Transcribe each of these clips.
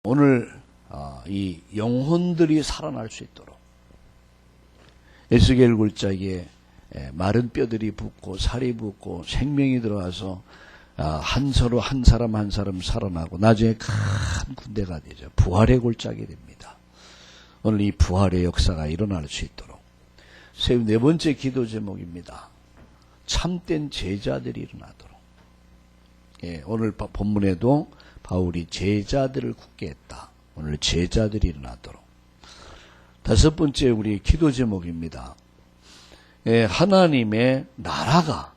오늘 이 영혼들이 살아날 수 있도록 에스겔 굴짝에 마른 뼈들이 붙고 살이 붙고 생명이 들어와서 한 사람 한 사람 살아나고 나중에 큰 군대가 되죠. 부활의 골짜기 됩니다. 오늘 이 부활의 역사가 일어날 수 있도록 네 번째 기도 제목입니다. 참된 제자들이 일어나도록. 오늘 본문에도 바울이 제자들을 굳게 했다. 오늘 제자들이 일어나도록. 다섯 번째 우리 기도 제목입니다. 하나님의 나라가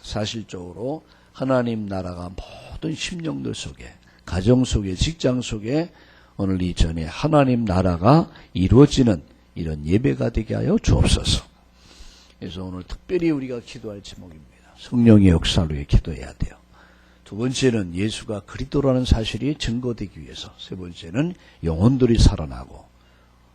사실적으로 하나님 나라가 모든 심령들 속에 가정 속에 직장 속에 오늘 이전에 하나님 나라가 이루어지는 이런 예배가 되게 하여 주옵소서. 그래서 오늘 특별히 우리가 기도할 제목입니다. 성령의 역사로 기도해야 돼요. 두 번째는 예수가 그리스도라는 사실이 증거되기 위해서, 세 번째는 영혼들이 살아나고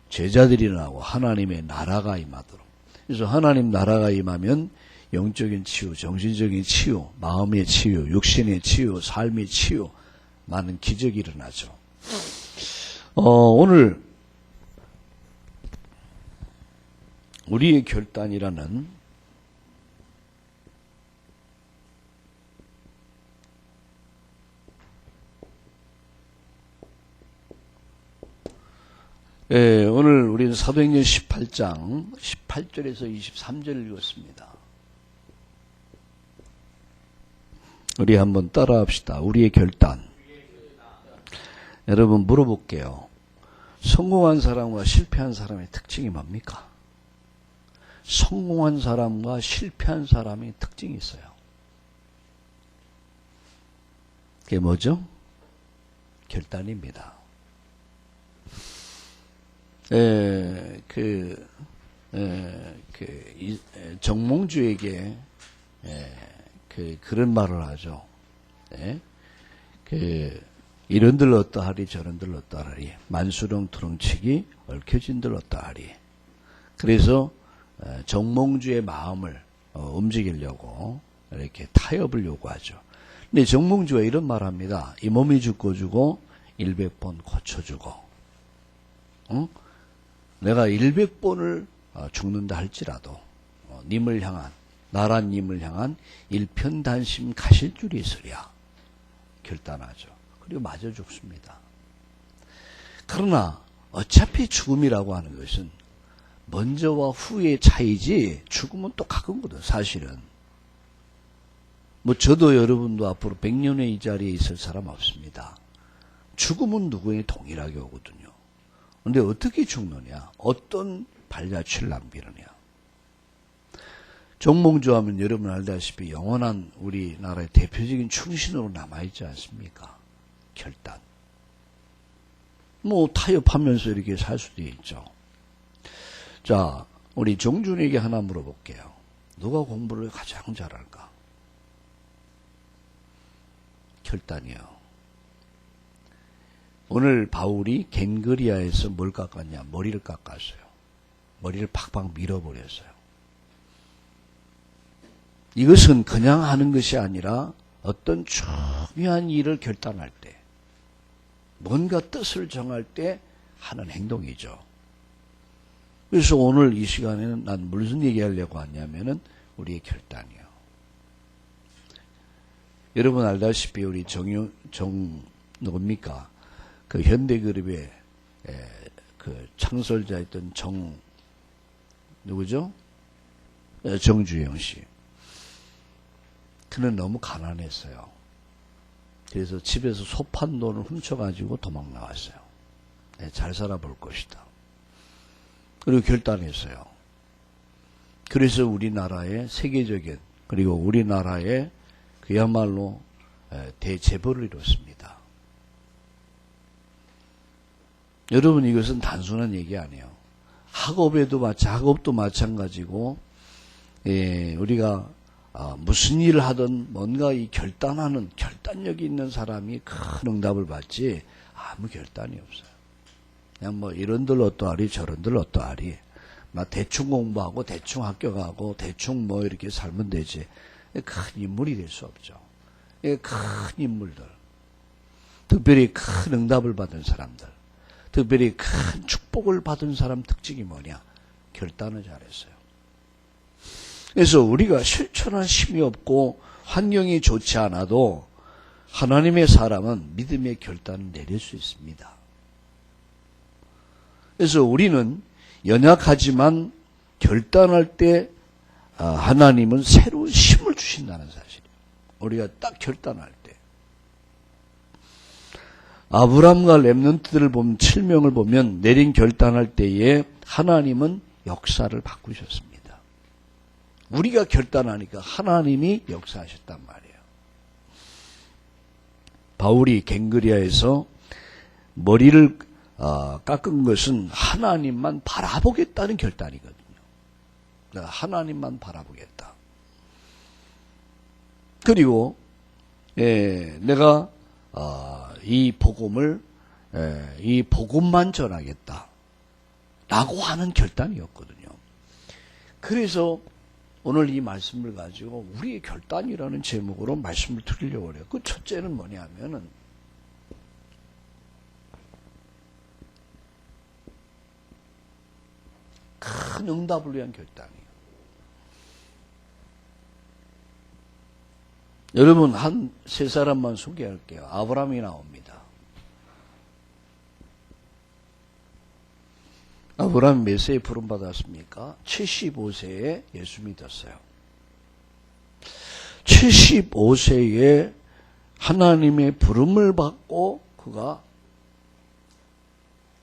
제자들이 일어나고 하나님의 나라가 임하도록. 그래서 하나님 나라가 임하면 영적인 치유, 정신적인 치유, 마음의 치유, 육신의 치유, 삶의 치유, 많은 기적이 일어나죠. 오늘 우리의 결단이라는 오늘 우리는 사도행전 18장 18절에서 23절을 읽었습니다. 우리 한번 따라합시다. 우리의 결단. 여러분 물어볼게요. 성공한 사람과 실패한 사람의 특징이 뭡니까? 성공한 사람과 실패한 사람의 특징이 있어요. 그게 뭐죠? 결단입니다. 정몽주에게 그런 말을 하죠. 이런들 어떠하리 저런들 어떠하리 만수령 두렁치기 얽혀진들 어떠하리. 그래서 정몽주의 마음을 움직이려고 이렇게 타협을 요구하죠. 근데 정몽주가 이런 말 합니다. 이 몸이 죽고 주고 100번 고쳐주고 내가 100번을 죽는다 할지라도 님을 향한 나라님을 향한 일편단심 가실 줄이 있으랴 결단하죠. 그리고 마저 죽습니다. 그러나 어차피 죽음이라고 하는 것은 먼저와 후의 차이지 죽음은 똑같거든 사실은. 저도 여러분도 앞으로 100년의 이 자리에 있을 사람 없습니다. 죽음은 누구에게 동일하게 오거든요. 근데 어떻게 죽느냐? 어떤 발자취를 남기느냐? 정몽주 하면 여러분 알다시피 영원한 우리나라의 대표적인 충신으로 남아있지 않습니까? 결단. 타협하면서 이렇게 살 수도 있죠. 자, 우리 정준에게 하나 물어볼게요. 누가 공부를 가장 잘할까? 결단이요. 오늘 바울이 겐그리아에서 뭘 깎았냐? 머리를 깎았어요. 머리를 팍팍 밀어버렸어요. 이것은 그냥 하는 것이 아니라 어떤 중요한 일을 결단할 때, 뭔가 뜻을 정할 때 하는 행동이죠. 그래서 오늘 이 시간에는 난 무슨 얘기하려고 하냐면은 우리의 결단이요. 여러분 알다시피 우리 누굽니까? 그 현대그룹의 그 창설자였던 누구죠? 정주영 씨. 그는 너무 가난했어요. 그래서 집에서 소판 돈을 훔쳐가지고 도망 나왔어요. 잘 살아볼 것이다. 그리고 결단했어요. 그래서 우리나라의 세계적인 그리고 우리나라의 그야말로 대재벌을 이뤘습니다. 여러분 이것은 단순한 얘기 아니에요. 학업도 마찬가지고 우리가 무슨 일을 하든 뭔가 이 결단하는 결단력이 있는 사람이 큰 응답을 받지 아무 결단이 없어요. 그냥 이런들 어떠하리 저런들 어떠하리 대충 공부하고 대충 학교 가고 대충 이렇게 살면 되지 큰 인물이 될 수 없죠. 큰 인물들 특별히 큰 응답을 받은 사람들, 특별히 큰 축복을 받은 사람 특징이 뭐냐? 결단을 잘했어요. 그래서 우리가 실천할 힘이 없고 환경이 좋지 않아도 하나님의 사람은 믿음의 결단을 내릴 수 있습니다. 그래서 우리는 연약하지만 결단할 때 하나님은 새로운 힘을 주신다는 사실이에요. 우리가 딱 결단할 때. 아브람과 렘넌트들을 보면 7명을 보면 내린 결단할 때에 하나님은 역사를 바꾸셨습니다. 우리가 결단하니까 하나님이 역사하셨단 말이에요. 바울이 갱그리아에서 머리를 깎은 것은 하나님만 바라보겠다는 결단이거든요. 내가 하나님만 바라보겠다. 그리고 내가 이 복음만 전하겠다 라고 하는 결단이었거든요. 그래서 오늘 이 말씀을 가지고 우리의 결단이라는 제목으로 말씀을 드리려고 해요. 그 첫째는 뭐냐면은 큰 응답을 위한 결단이에요. 여러분 한 세 사람만 소개할게요. 아브라함이 나옵니다. 아브라함 몇 세에 부름 받았습니까? 75세에 예수 믿었어요. 75세에 하나님의 부름을 받고 그가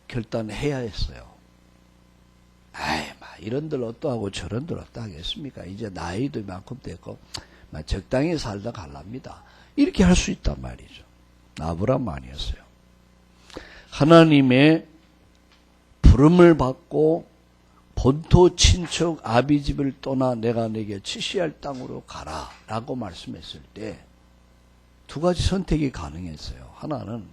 결단해야 했어요. 이런들 어떠하고 저런들 어떠하겠습니까? 이제 나이도 이만큼 됐고 적당히 살다 갈랍니다. 이렇게 할 수 있단 말이죠. 아브라함 아니었어요. 하나님의 부름을 받고 본토 친척 아비 집을 떠나 내가 내게 지시할 땅으로 가라 라고 말씀했을 때 두 가지 선택이 가능했어요. 하나는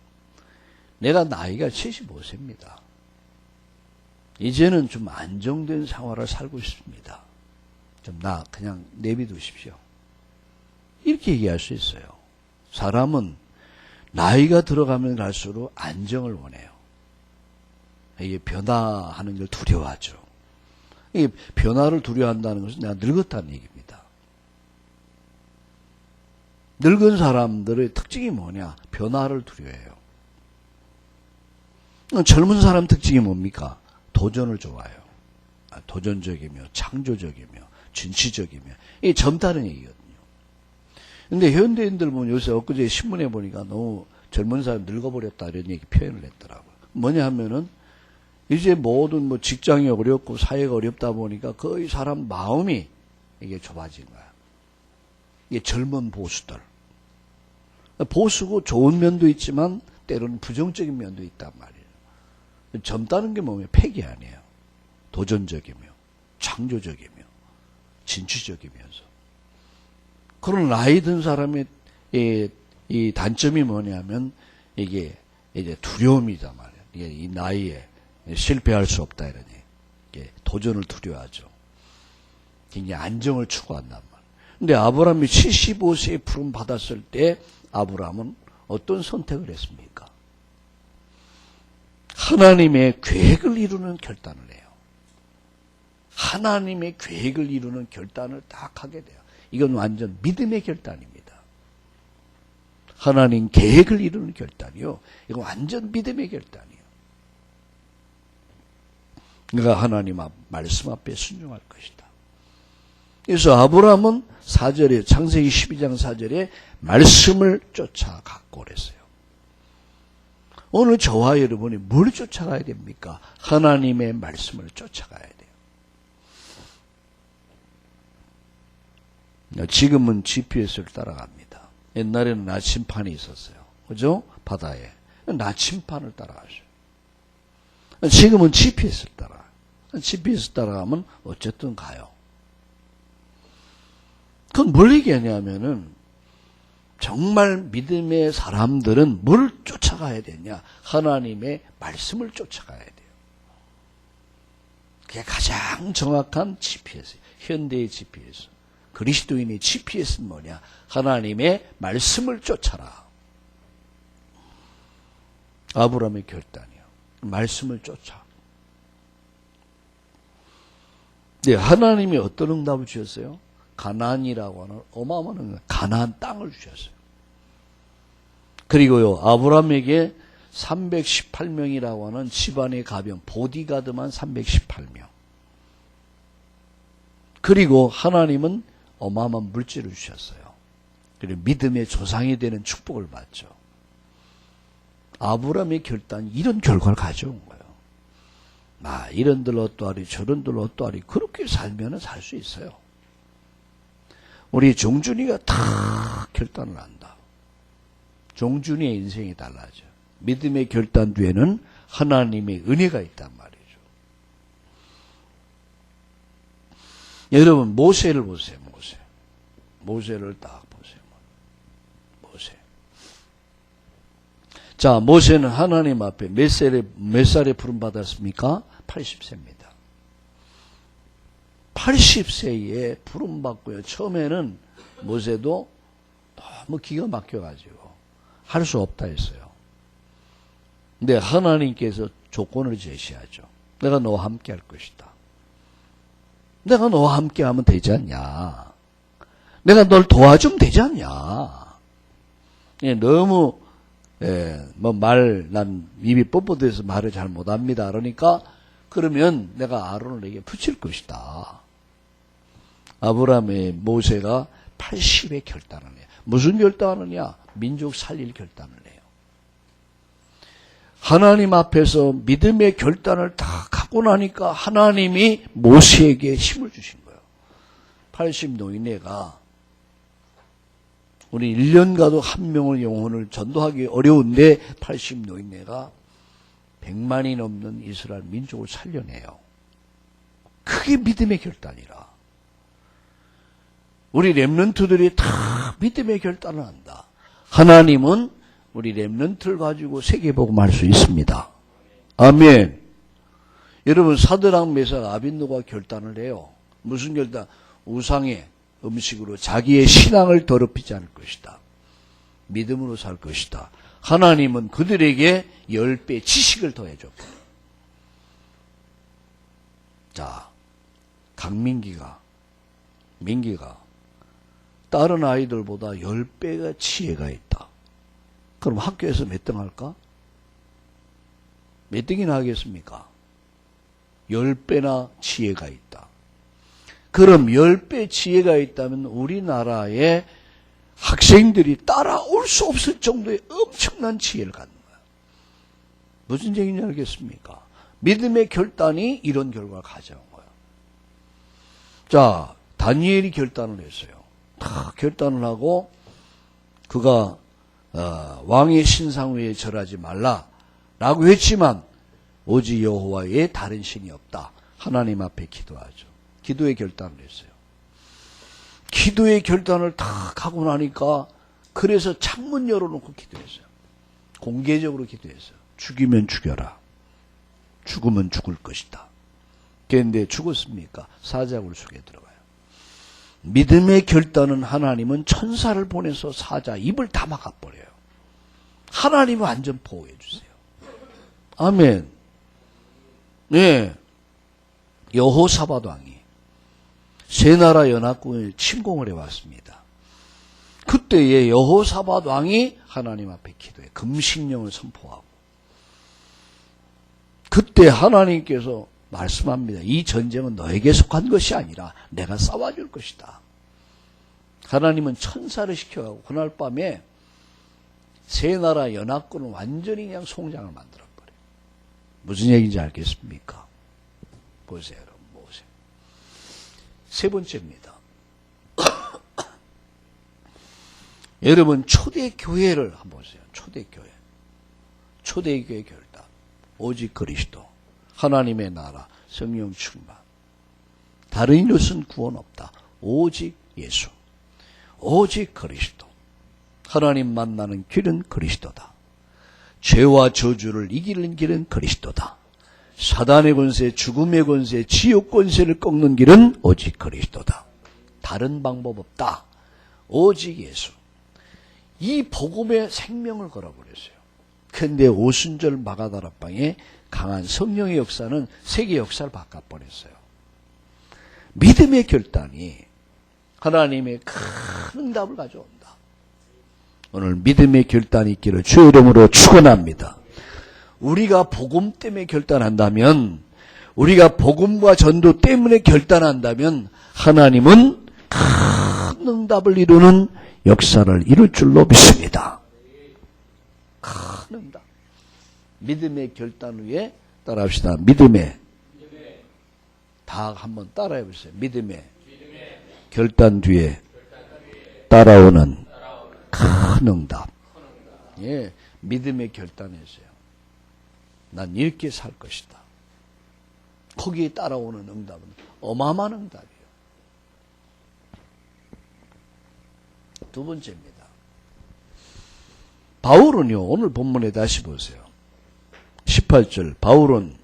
내가 나이가 75세입니다. 이제는 좀 안정된 생활을 살고 싶습니다. 좀 그냥 내비두십시오. 이렇게 얘기할 수 있어요. 사람은 나이가 들어가면 갈수록 안정을 원해요. 이게 변화하는 걸 두려워하죠. 이게 변화를 두려워한다는 것은 내가 늙었다는 얘기입니다. 늙은 사람들의 특징이 뭐냐? 변화를 두려워해요. 젊은 사람 특징이 뭡니까? 도전을 좋아해요. 도전적이며 창조적이며 진취적이며 이게 젊다는 얘기거든요. 근데 현대인들 보면 요새 엊그제 신문에 보니까 너무 젊은 사람 늙어버렸다 이런 얘기 표현을 했더라고요. 뭐냐 하면은 이제 모든 직장이 어렵고 사회가 어렵다 보니까 거의 사람 마음이 이게 좁아진 거야. 이게 젊은 보수들. 보수고 좋은 면도 있지만 때로는 부정적인 면도 있단 말이에요. 젊다는 게 뭐냐면 패기 아니에요. 도전적이며 창조적이며 진취적이면서. 그런 나이 든 사람의 이 단점이 뭐냐면 이게 이제 두려움이다 말이에요. 이게 이 나이에 실패할 수 없다 이러니 이게 도전을 두려워하죠. 굉장히 안정을 추구한단 말이에요. 근데 아브라함이 75세에 부름 받았을 때 아브라함은 어떤 선택을 했습니까? 하나님의 계획을 이루는 결단을 해요. 하나님의 계획을 이루는 결단을 딱 하게 돼요. 이건 완전 믿음의 결단입니다. 하나님 계획을 이루는 결단이요. 이건 완전 믿음의 결단이에요. 내가 하나님 말씀 앞에 순종할 것이다. 그래서 아브라함은 4절에 창세기 12장 4절에 말씀을 쫓아갔고 그랬어요. 오늘 저와 여러분이 뭘 쫓아가야 됩니까? 하나님의 말씀을 쫓아가야 돼요. 지금은 GPS를 따라갑니다. 옛날에는 나침판이 있었어요. 그죠? 바다에. 나침판을 따라가죠. 지금은 GPS를 따라가요. GPS 따라가면 어쨌든 가요. 그건 뭘 얘기하냐면은 정말 믿음의 사람들은 뭘 쫓아가야 되냐? 하나님의 말씀을 쫓아가야 돼요. 그게 가장 정확한 GPS, 현대의 GPS. 그리스도인의 GPS는 뭐냐? 하나님의 말씀을 쫓아라. 아브라함의 결단이요. 말씀을 쫓아. 네, 하나님이 어떤 응답을 주셨어요? 가나안이라고 하는 어마어마한 가나안 땅을 주셨어요. 그리고요, 아브라함에게 318명이라고 하는 집안의 가병, 보디가드만 318명. 그리고 하나님은 어마어마한 물질을 주셨어요. 그리고 믿음의 조상이 되는 축복을 받죠. 아브라함의 결단이 이런 결과를 가져온 거예요. 이런들 어떠하리 저런들 어떠하리 그렇게 살면 살 수 있어요. 우리 종준이가 다 결단을 한다. 종준이의 인생이 달라져. 믿음의 결단 뒤에는 하나님의 은혜가 있단 말이죠. 여러분 모세를 보세요. 모세를 딱 보세요. 모세. 자, 모세는 하나님 앞에 몇 살에 부름 받았습니까? 80세입니다. 80세에 부름 받고요. 처음에는 모세도 너무 기가 막혀가지고 할 수 없다 했어요. 근데 하나님께서 조건을 제시하죠. 내가 너와 함께 할 것이다. 내가 너와 함께 하면 되지 않냐. 내가 널 도와주면 되지 않냐. 너무 난 입이 뻣뻣해서 말을 잘 못합니다. 그러면 내가 아론을 내게 붙일 것이다. 아브라함의 모세가 80의 결단을 해요. 무슨 결단을 하느냐? 민족 살릴 결단을 해요. 하나님 앞에서 믿음의 결단을 다 갖고 나니까 하나님이 모세에게 힘을 주신 거예요. 80 노인네가 우리 1년 가도 한 명의 영혼을 전도하기 어려운데 80 노인네가 100만이 넘는 이스라엘 민족을 살려내요. 그게 믿음의 결단이라. 우리 렘넌트들이 다 믿음의 결단을 한다. 하나님은 우리 렘넌트를 가지고 세계복음 할 수 있습니다. 아멘. 여러분 사드락 메삭 아벳느고가 결단을 해요. 무슨 결단? 우상의 음식으로 자기의 신앙을 더럽히지 않을 것이다. 믿음으로 살 것이다. 하나님은 그들에게 10배 지식을 더해줬고. 자, 민기가 다른 아이들보다 10배가 지혜가 있다. 그럼 학교에서 몇 등 할까? 몇 등이나 하겠습니까? 10배나 지혜가 있다. 그럼 10배 지혜가 있다면 우리나라의 학생들이 따라올 수 없을 정도의 엄청난 지혜를 갖는 거야. 무슨 얘기인지 알겠습니까? 믿음의 결단이 이런 결과를 가져온 거야. 자, 다니엘이 결단을 했어요. 다 결단을 하고 그가 왕의 신상 외에 절하지 말라라고 했지만 오직 여호와의 다른 신이 없다. 하나님 앞에 기도하죠. 기도의 결단을 했어요. 기도의 결단을 다 하고 나니까 그래서 창문 열어놓고 기도했어요. 공개적으로 기도했어요. 죽이면 죽여라. 죽으면 죽을 것이다. 그런데 죽었습니까? 사자굴 속에 들어가요. 믿음의 결단은 하나님은 천사를 보내서 사자 입을 다 막아버려요. 하나님은 완전 보호해 주세요. 아멘. 네, 여호사밧 왕이 세 나라 연합군을 침공을 해왔습니다. 그때에 여호사밧 왕이 하나님 앞에 기도해 금식령을 선포하고 그때 하나님께서 말씀합니다. 이 전쟁은 너에게 속한 것이 아니라 내가 싸워줄 것이다. 하나님은 천사를 시켜가고 그날 밤에 세 나라 연합군은 완전히 그냥 송장을 만들어버려요. 무슨 얘기인지 알겠습니까? 보세요, 여러분. 보세요. 세 번째입니다. 여러분 초대교회를 한번 보세요. 초대교회. 초대교회 결단. 오직 그리스도. 하나님의 나라. 성령 충만. 다른 이것은 구원 없다. 오직 예수. 오직 그리스도. 하나님 만나는 길은 그리스도다. 죄와 저주를 이기는 길은 그리스도다. 사단의 권세, 죽음의 권세, 지옥 권세를 꺾는 길은 오직 그리스도다. 다른 방법 없다. 오직 예수. 이 복음에 생명을 걸어버렸어요. 근데 오순절 마가다락방에 강한 성령의 역사는 세계 역사를 바꿔버렸어요. 믿음의 결단이 하나님의 큰 응답을 가져온다. 오늘 믿음의 결단이 있기를 주의 이름으로 축원합니다. 우리가 복음 때문에 결단한다면, 우리가 복음과 전도 때문에 결단한다면 하나님은 큰 응답을 이루는 역사를 이룰 줄로 믿습니다. 큰 응답. 믿음의 결단 후에 따라합시다. 믿음의 다 한번 따라해 보세요. 믿음의 결단 뒤에 따라오는 큰 응답. 예, 믿음의 결단이었어요. 난 이렇게 살 것이다. 거기에 따라오는 응답은 어마어마한 응답이에요. 두 번째입니다. 바울은요, 오늘 본문에 다시 보세요. 18절, 바울은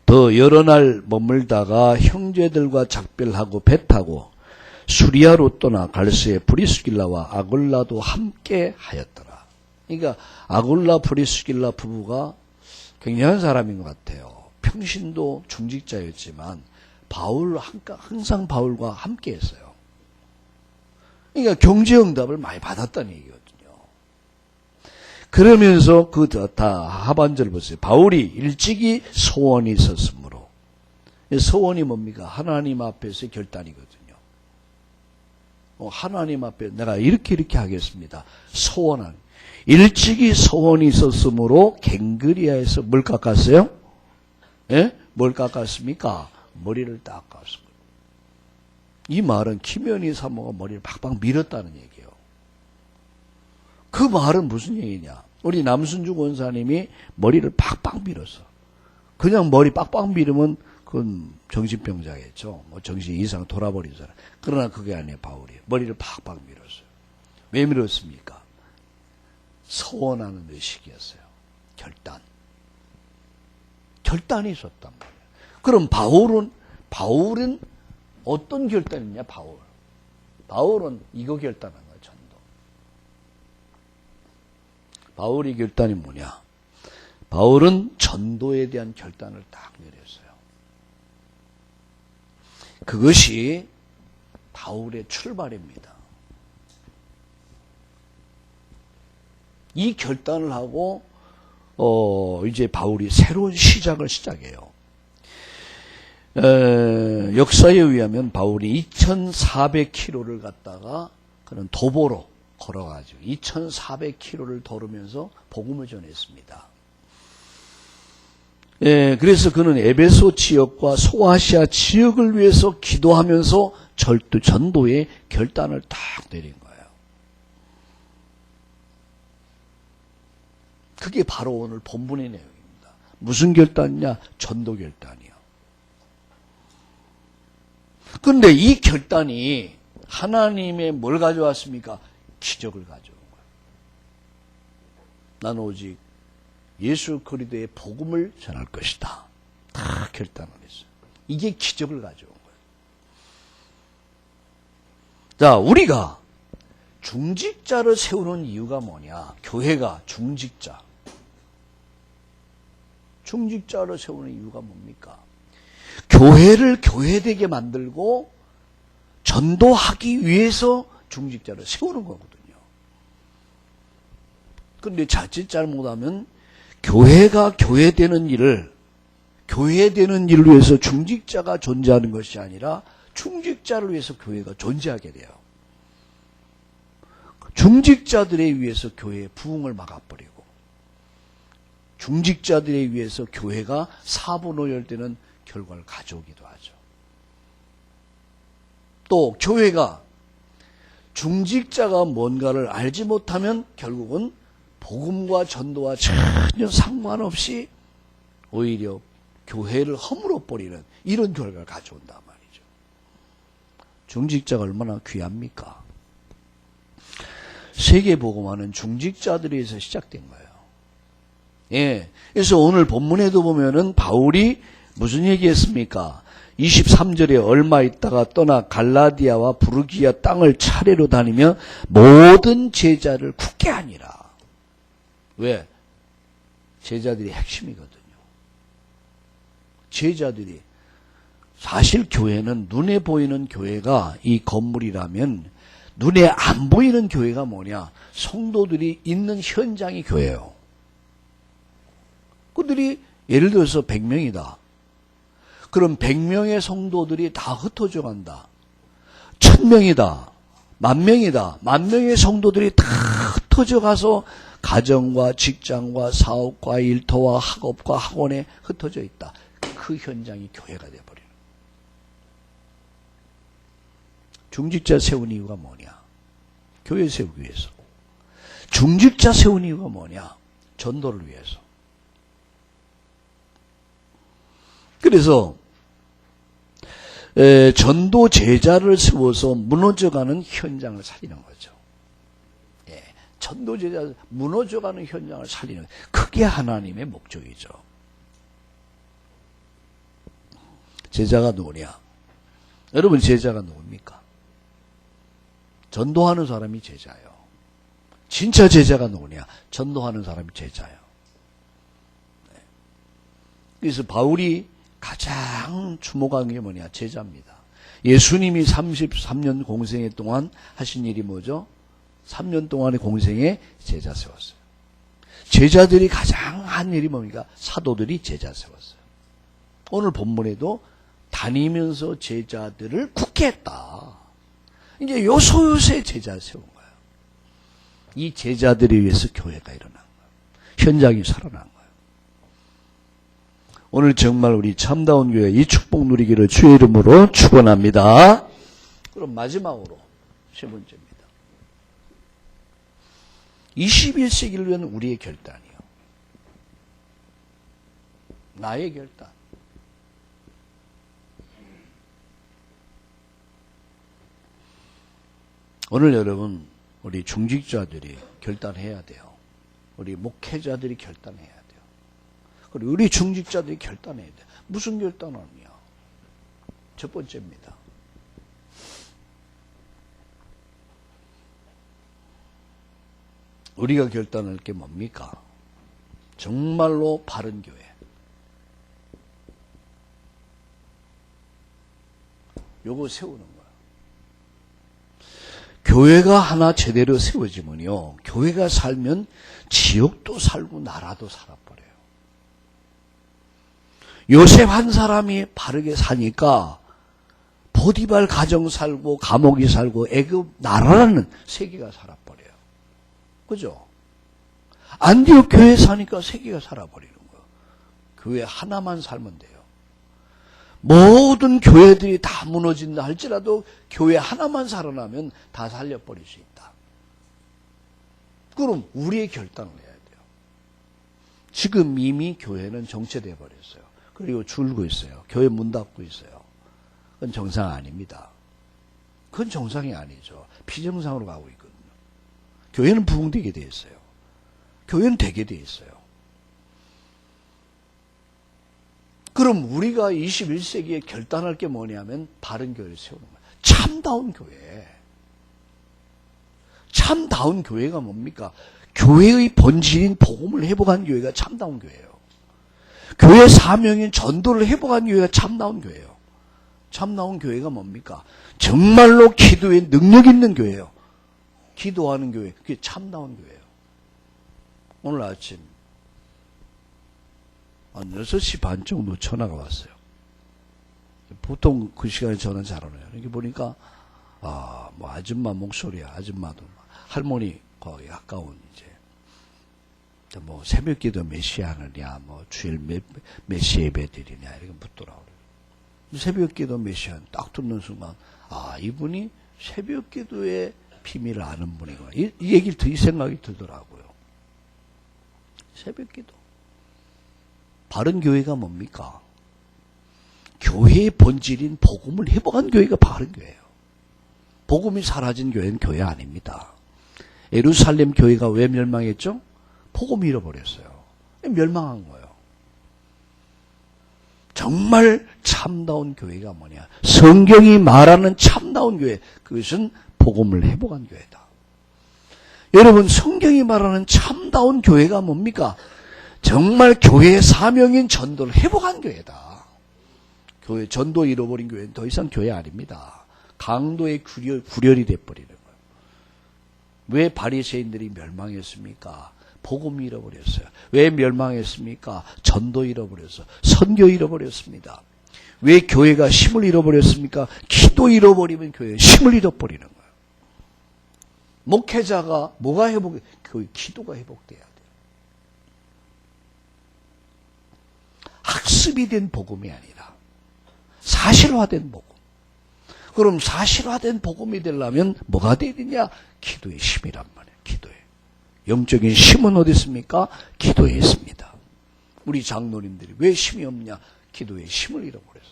더 여러 날 머물다가 형제들과 작별하고 배 타고 수리아로 떠나 갈스에 브리스길라와 아굴라도 함께 하였더라. 그러니까 아굴라 브리스길라 부부가 굉장한 사람인 것 같아요. 평신도 중직자였지만 항상 바울과 함께 했어요. 그러니까 경제응답을 많이 받았다는 얘기거든요. 그러면서 다 하반절 보세요. 바울이 일찍이 소원이 있었으므로. 소원이 뭡니까? 하나님 앞에서의 결단이거든요. 하나님 앞에 내가 이렇게 하겠습니다. 소원한. 일찍이 소원이 있었으므로 갱그리아에서 뭘 깎았어요? 예? 뭘 깎았습니까? 머리를 딱 깎았습니다. 이 말은 김현희 사모가 머리를 팍팍 밀었다는 얘기예요. 그 말은 무슨 얘기냐? 우리 남순주 권사님이 머리를 팍팍 밀었어. 그냥 머리 빡빡 밀으면 그건 정신병자겠죠. 뭐 정신 이상 돌아버린 사람. 그러나 그게 아니에요. 바울이 머리를 팍팍 밀었어요. 왜 밀었습니까? 소원하는 의식이었어요. 결단이 있었단 말이에요. 그럼 바울은 어떤 결단이냐? 바울은 이거 결단한 거예요. 전도. 바울의 결단이 뭐냐? 바울은 전도에 대한 결단을 딱 내렸어요. 그것이 바울의 출발입니다. 이 결단을 하고 이제 바울이 새로운 시작해요. 역사에 의하면 바울이 2,400km를 갔다가 그는 도보로 걸어가지고 2,400km를 걸으면서 복음을 전했습니다. 그래서 그는 에베소 지역과 소아시아 지역을 위해서 기도하면서 전도의 결단을 딱 내린 거예요. 그게 바로 오늘 본문의 내용입니다. 무슨 결단이냐? 전도 결단이요. 그런데 이 결단이 하나님의 뭘 가져왔습니까? 기적을 가져온 거예요. 나는 오직 예수 그리스도의 복음을 전할 것이다. 다 결단을 했어요. 이게 기적을 가져온 거예요. 자, 우리가 중직자를 세우는 이유가 뭐냐? 교회가 중직자를 세우는 이유가 뭡니까? 교회를 교회되게 만들고 전도하기 위해서 중직자를 세우는 거거든요. 그런데 자칫 잘못하면 교회가 교회되는 일을 위해서 중직자가 존재하는 것이 아니라 중직자를 위해서 교회가 존재하게 돼요. 중직자들에 의해서 교회의 부흥을 막아버리고 중직자들에 의해서 교회가 사분오열되는 결과를 가져오기도 하죠. 또 교회가 중직자가 뭔가를 알지 못하면 결국은 복음과 전도와 전혀 상관없이 오히려 교회를 허물어버리는 이런 결과를 가져온단 말이죠. 중직자가 얼마나 귀합니까? 세계복음화는 중직자들에서 시작된 거예요. 예. 그래서 오늘 본문에도 보면은 바울이 무슨 얘기했습니까? 23절에 얼마 있다가 떠나 갈라디아와 부르기아 땅을 차례로 다니며 모든 제자를 굳게 하니라. 왜? 제자들이 핵심이거든요. 제자들이 사실 교회는 눈에 보이는 교회가 이 건물이라면 눈에 안 보이는 교회가 뭐냐? 성도들이 있는 현장이 교회예요. 그들이 예를 들어서 100명이다. 그럼 100명의 성도들이 다 흩어져 간다. 1000명이다. 10,000명이다. 10,000명의 성도들이 다 흩어져 가서 가정과 직장과 사업과 일터와 학업과 학원에 흩어져 있다. 그 현장이 교회가 되어버려요. 중직자 세운 이유가 뭐냐? 교회 세우기 위해서. 중직자 세운 이유가 뭐냐? 전도를 위해서. 그래서 전도 제자를 세워서 무너져가는 현장을 살리는 거죠. 전도 제자 무너져가는 현장을 살리는, 그게 하나님의 목적이죠. 제자가 누구냐? 여러분, 제자가 누굽니까? 전도하는 사람이 제자예요. 진짜 제자가 누구냐? 전도하는 사람이 제자예요. 그래서 바울이 가장 주목한 게 뭐냐? 제자입니다. 예수님이 33년 공생애 동안 하신 일이 뭐죠? 3년 동안의 공생에 제자 세웠어요. 제자들이 가장 한 일이 뭡니까? 사도들이 제자 세웠어요. 오늘 본문에도 다니면서 제자들을 굳게 했다. 이제 요소요소의 제자 세운 거예요. 이 제자들에 의해서 교회가 일어난 거예요. 현장이 살아난 거예요. 오늘 정말 우리 참다운 교회 이 축복 누리기를 주의 이름으로 축원합니다. 그럼 마지막으로 세 번째입니다. 21세기를 위한 우리의 결단이요. 나의 결단. 오늘 여러분, 우리 중직자들이 결단해야 돼요. 우리 목회자들이 결단해야 돼요. 그리고 우리 중직자들이 결단해야 돼요. 무슨 결단을 하느냐? 첫 번째입니다. 우리가 결단할 게 뭡니까? 정말로 바른 교회. 요거 세우는 거예요. 교회가 하나 제대로 세워지면요, 교회가 살면 지역도 살고 나라도 살아버려요. 요셉 한 사람이 바르게 사니까 보디발 가정 살고 감옥이 살고 애굽 나라라는 세계가 살아버려요. 그죠? 안디옥 교회 사니까 세계가 살아버리는 거예요. 교회 하나만 살면 돼요. 모든 교회들이 다 무너진다 할지라도 교회 하나만 살아나면 다 살려버릴 수 있다. 그럼 우리의 결단을 해야 돼요. 지금 이미 교회는 정체되어 버렸어요. 그리고 줄고 있어요. 교회 문 닫고 있어요. 그건 정상 아닙니다. 그건 정상이 아니죠. 비정상으로 가고 있거든요. 교회는 부흥되게 되어 있어요. 교회는 되게 되어 있어요. 그럼 우리가 21세기에 결단할 게 뭐냐면 바른 교회를 세우는 거예요. 참다운 교회. 참다운 교회가 뭡니까? 교회의 본질인 복음을 회복한 교회가 참다운 교회예요. 교회 사명인 전도를 회복한 교회가 참다운 교회예요. 참다운 교회가 뭡니까? 정말로 기도에 능력 있는 교회예요. 기도하는 교회, 그게 참다운 교회예요. 오늘 아침 한 6시 반 정도 전화가 왔어요. 보통 그 시간에 전화 잘 오네요. 이렇게 보니까, 뭐 아줌마 목소리야. 아줌마도. 할머니, 거기 가까운 이제, 뭐 새벽 기도 몇 시에 하느냐, 뭐 주일 몇 시에 예배 드리냐, 이렇게 묻더라고요. 새벽 기도 몇 시에 딱 듣는 순간, 이분이 새벽 기도의 비밀을 아는 분이구나. 이 얘기를 이 생각이 들더라고요. 새벽 기도. 바른 교회가 뭡니까? 교회의 본질인 복음을 회복한 교회가 바른 교회예요. 복음이 사라진 교회는 교회 아닙니다. 예루살렘 교회가 왜 멸망했죠? 복음을 잃어버렸어요. 멸망한 거예요. 정말 참다운 교회가 뭐냐? 성경이 말하는 참다운 교회, 그것은 복음을 회복한 교회다. 여러분, 성경이 말하는 참다운 교회가 뭡니까? 정말 교회의 사명인 전도를 회복한 교회다. 교회 전도 잃어버린 교회는 더 이상 교회 아닙니다. 강도의 구렬이 돼버리는 거예요. 왜 바리새인들이 멸망했습니까? 복음 잃어버렸어요. 왜 멸망했습니까? 전도 잃어버렸어요. 선교 잃어버렸습니다. 왜 교회가 힘을 잃어버렸습니까? 기도 잃어버리면 교회는 힘을 잃어버리는 거예요. 목회자가 뭐가 회복해? 교회 기도가 회복돼야 돼요. 학습이 된 복음이 아니라 사실화된 복음. 그럼 사실화된 복음이 되려면 뭐가 돼야 되냐? 기도의 힘이란 말이에요. 기도에. 영적인 힘은 어디 있습니까? 기도에 있습니다. 우리 장로님들이 왜 힘이 없냐? 기도의 힘을 잃어버려서.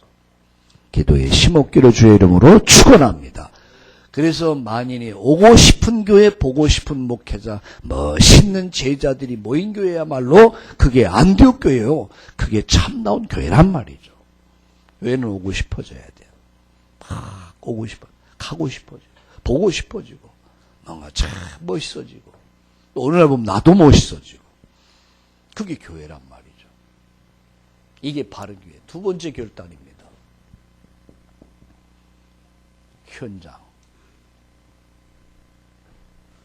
기도의 힘 얻기를 주의 이름으로 축원합니다. 그래서 만인이 오고 싶은 교회, 보고 싶은 목회자, 멋있는 제자들이 모인 교회야말로 그게 안디옥 교회요. 그게 참나온 교회란 말이죠. 교회는 오고 싶어져야 돼요. 막 오고 싶어, 가고 싶어지고, 보고 싶어지고, 뭔가 참 멋있어지고, 또 어느 날 보면 나도 멋있어지고. 그게 교회란 말이죠. 이게 바른 교회. 두 번째 결단입니다. 현장.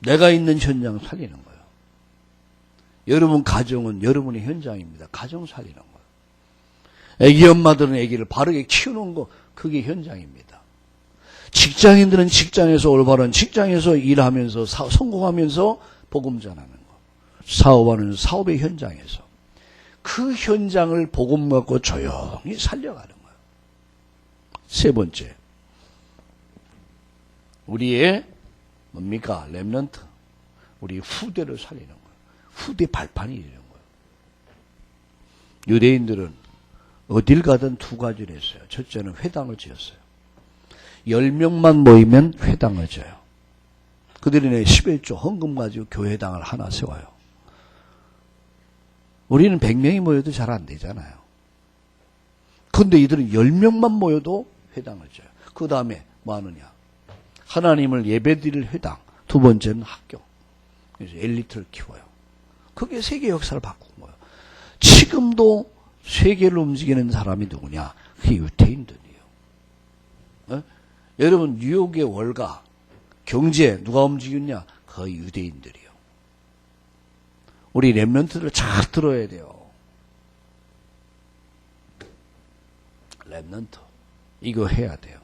내가 있는 현장 살리는 거예요. 여러분 가정은 여러분의 현장입니다. 가정 살리는 거예요. 애기 엄마들은 애기를 바르게 키우는 거, 그게 현장입니다. 직장인들은 직장에서 올바른 직장에서 일하면서 성공하면서 복음 전하는 거. 사업하는 사업의 현장에서 그 현장을 복음 갖고 조용히 살려가는 거예요. 세 번째, 우리의 뭡니까? 렘넌트. 우리 후대를 살리는 거예요. 후대 발판이 되는 거예요. 유대인들은 어딜 가든 두 가지를 했어요. 첫째는 회당을 지었어요. 10명만 모이면 회당을 지어요. 그들이 11조 헌금 가지고 교회당을 하나 세워요. 우리는 100명이 모여도 잘 안 되잖아요. 그런데 이들은 10명만 모여도 회당을 지어요. 그 다음에 뭐 하느냐? 하나님을 예배드릴 회당. 두 번째는 학교. 그래서 엘리트를 키워요. 그게 세계 역사를 바꾼 거예요. 지금도 세계를 움직이는 사람이 누구냐? 그게 유태인들이에요. 어? 여러분 뉴욕의 월가, 경제 누가 움직였냐? 거의 유대인들이에요. 우리 렘넌트를 잘 들어야 돼요. 렘넌트. 이거 해야 돼요.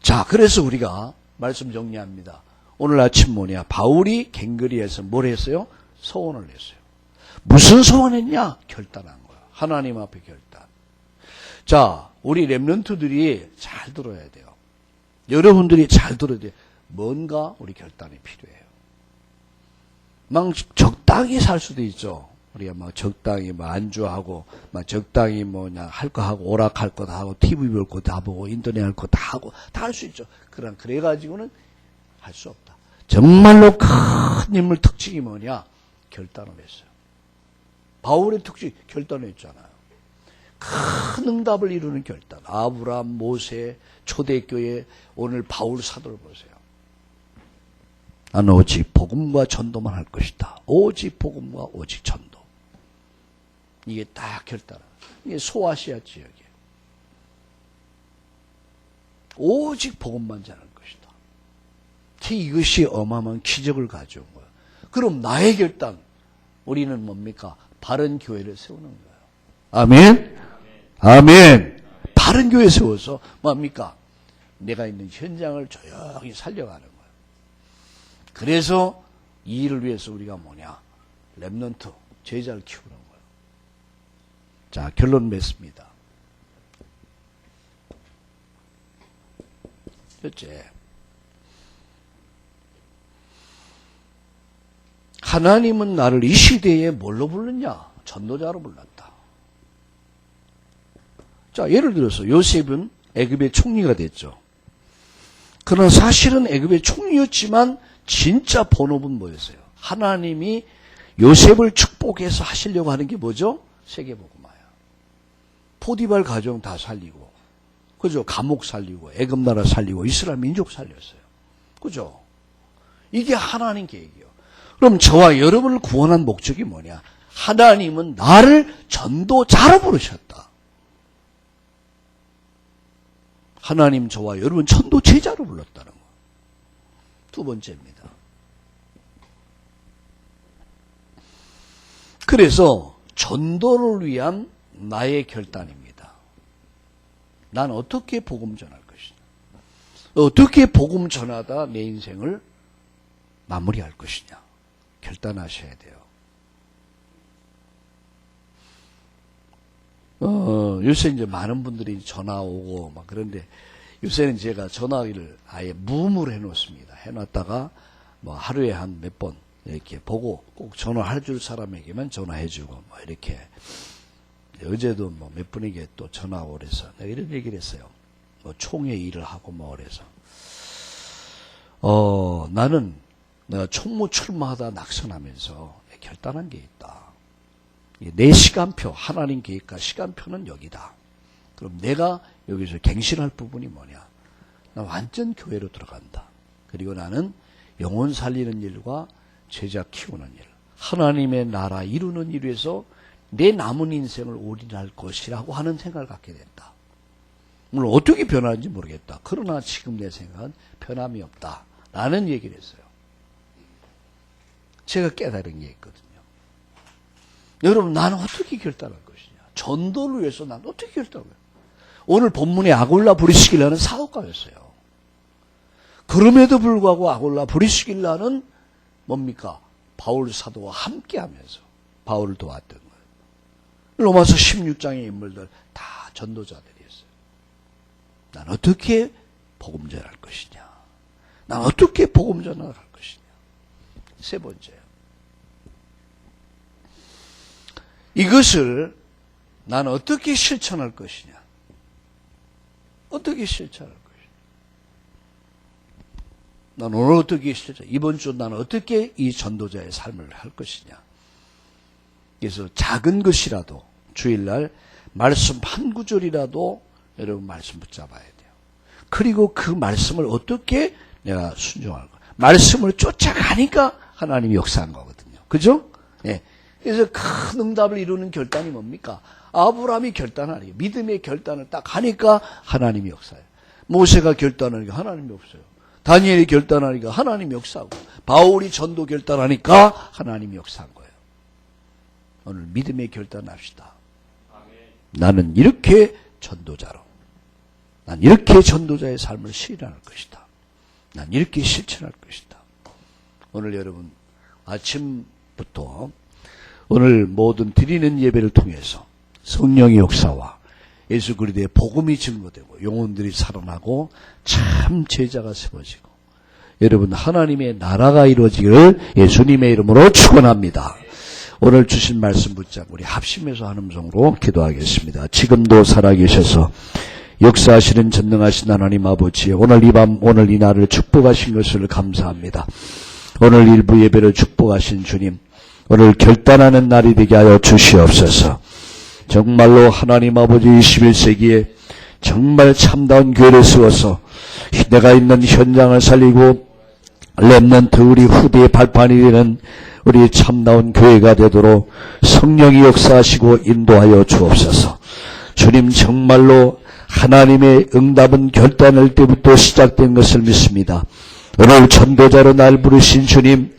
자, 그래서 우리가 말씀 정리합니다. 오늘 아침 뭐냐? 바울이 갱그리에서 뭘 했어요? 소원을 냈어요. 무슨 소원했냐? 결단한 거예요. 하나님 앞에 결단. 자, 우리 렘넌트들이 잘 들어야 돼요. 여러분들이 잘 들어야 돼요. 뭔가 우리 결단이 필요해요. 막 적당히 살 수도 있죠. 우리가 막 적당히 뭐 안주하고, 막 적당히 뭐냐 할 거 하고, 오락할 거 다 하고, TV 볼 거 다 보고, 인터넷 할 거 다 하고, 다 할 수 있죠. 그래가지고는 할 수 없다. 정말로 큰 인물 특징이 뭐냐? 결단을 했어요. 바울의 특징, 결단을 했잖아요. 큰 응답을 이루는 결단. 아브라함, 모세, 초대교회, 오늘 바울 사도를 보세요. 나는 오직 복음과 전도만 할 것이다. 오직 복음과 오직 전도. 이게 딱 결단을. 이게 소아시아 지역이에요. 오직 복음만 전할 것이다. 이것이 어마어마한 기적을 가져온 거예요. 그럼 나의 결단, 우리는 뭡니까? 바른 교회를 세우는 거예요. 아멘? 아멘. 바른 교회 세워서 뭡니까? 내가 있는 현장을 조용히 살려가는 거예요. 그래서 이 일을 위해서 우리가 뭐냐? 렘넌트, 제자를 키우는 거예요. 자, 결론 맺습니다. 첫째, 하나님은 나를 이 시대에 뭘로 불렀냐? 전도자로 불렀다. 자, 예를 들어서 요셉은 애굽의 총리가 됐죠. 그러나 사실은 애굽의 총리였지만 진짜 본업은 뭐였어요? 하나님이 요셉을 축복해서 하시려고 하는 게 뭐죠? 세계복음화야. 포디발 가정 다 살리고, 그죠? 감옥 살리고, 애굽 나라 살리고, 이스라엘 민족 살렸어요. 그죠? 이게 하나님 계획이에요. 그럼 저와 여러분을 구원한 목적이 뭐냐? 하나님은 나를 전도자로 부르셨다. 하나님 저와 여러분 전도제자로 불렀다는 거. 두 번째입니다. 그래서 전도를 위한 나의 결단입니다. 난 어떻게 복음 전할 것이냐. 어떻게 복음 전하다 내 인생을 마무리할 것이냐. 결단하셔야 돼요. 요새 이제 많은 분들이 전화 오고 막 그런데 요새는 제가 전화기를 아예 무음으로 해놓습니다. 해놨다가 뭐 하루에 한 몇 번 이렇게 보고 꼭 전화할 줄 사람에게만 전화해주고 뭐 이렇게 어제도 뭐 몇 분에게 또 전화 오고 그래서 내가 이런 얘기를 했어요. 뭐 총회 일을 하고 뭐 그래서 나는 내가 총무 출마하다 낙선하면서 결단한 게 있다. 내 시간표, 하나님 계획과 시간표는 여기다. 그럼 내가 여기서 갱신할 부분이 뭐냐? 나 완전 교회로 들어간다. 그리고 나는 영혼 살리는 일과 제자 키우는 일, 하나님의 나라 이루는 일에서 내 남은 인생을 올인할 것이라고 하는 생각을 갖게 된다. 물론 어떻게 변하는지 모르겠다. 그러나 지금 내 생각은 변함이 없다. 라는 얘기를 했어요. 제가 깨달은 게 있거든요. 여러분, 나는 어떻게 결단할 것이냐? 전도를 위해서 나는 어떻게 결단할 거야? 오늘 본문에 아골라 브리스길라는 사업가였어요. 그럼에도 불구하고 아골라 브리스길라는 뭡니까? 바울 사도와 함께 하면서 바울을 도왔던 거예요. 로마서 16장의 인물들 다 전도자들이었어요. 난 어떻게 복음 전할 것이냐? 난 어떻게 복음 전할 것이냐? 세 번째요. 이것을 난 어떻게 실천할 것이냐? 어떻게 실천할 것이냐? 난 오늘 어떻게 실천? 이번 주 난 어떻게 이 전도자의 삶을 할 것이냐? 그래서 작은 것이라도 주일날 말씀 한 구절이라도 여러분 말씀 붙잡아야 돼요. 그리고 그 말씀을 어떻게 내가 순종할 거야? 말씀을 쫓아가니까 하나님이 역사한 거거든요. 그죠? 예. 그래서 큰 응답을 이루는 결단이 뭡니까? 아브라함이 결단하니까 믿음의 결단을 딱 하니까 하나님이 역사해요. 모세가 결단하니까 하나님이 없어요. 다니엘이 결단하니까 하나님이 역사하고 바울이 전도 결단하니까 하나님이 역사한 거예요. 오늘 믿음의 결단합시다. 나는 이렇게 전도자로, 난 이렇게 전도자의 삶을 실현할 것이다. 난 이렇게 실천할 것이다. 오늘 여러분 아침부터 오늘 모든 드리는 예배를 통해서 성령의 역사와 예수 그리스도의 복음이 증거되고 영혼들이 살아나고 참 제자가 세워지고 여러분 하나님의 나라가 이루어지기를 예수님의 이름으로 축원합니다. 오늘 주신 말씀 붙잡고 우리 합심해서 한 음성으로 기도하겠습니다. 지금도 살아계셔서 역사하시는 전능하신 하나님 아버지, 오늘 이 밤 오늘 이 날을 축복하신 것을 감사합니다. 오늘 일부 예배를 축복하신 주님, 오늘 결단하는 날이 되게 하여 주시옵소서. 정말로 하나님 아버지 21세기에 정말 참다운 교회를 세워서 내가 있는 현장을 살리고 렘넌트 우리 후대의 발판이 되는 우리 참다운 교회가 되도록 성령이 역사하시고 인도하여 주옵소서. 주님 정말로 하나님의 응답은 결단할 때부터 시작된 것을 믿습니다. 오늘 전도자로 날 부르신 주님,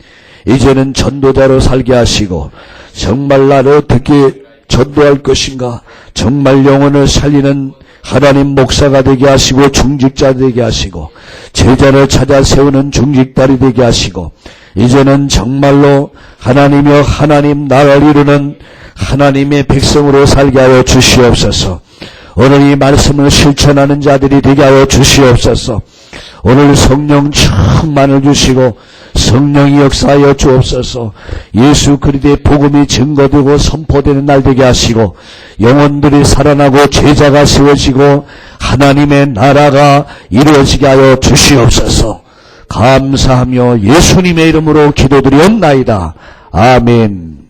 이제는 전도자로 살게 하시고 정말 나를 어떻게 전도할 것인가, 정말 영혼을 살리는 하나님 목사가 되게 하시고 중직자 되게 하시고 제자를 찾아 세우는 중직달이 되게 하시고 이제는 정말로 하나님이여 하나님 나라를 이루는 하나님의 백성으로 살게 하여 주시옵소서. 오늘 이 말씀을 실천하는 자들이 되게 하여 주시옵소서. 오늘 성령 충만을 주시고 성령이 역사하여 주옵소서. 예수 그리스도의 복음이 증거되고 선포되는 날 되게 하시고 영혼들이 살아나고 제자가 세워지고 하나님의 나라가 이루어지게 하여 주시옵소서. 감사하며 예수님의 이름으로 기도드리옵나이다. 아멘.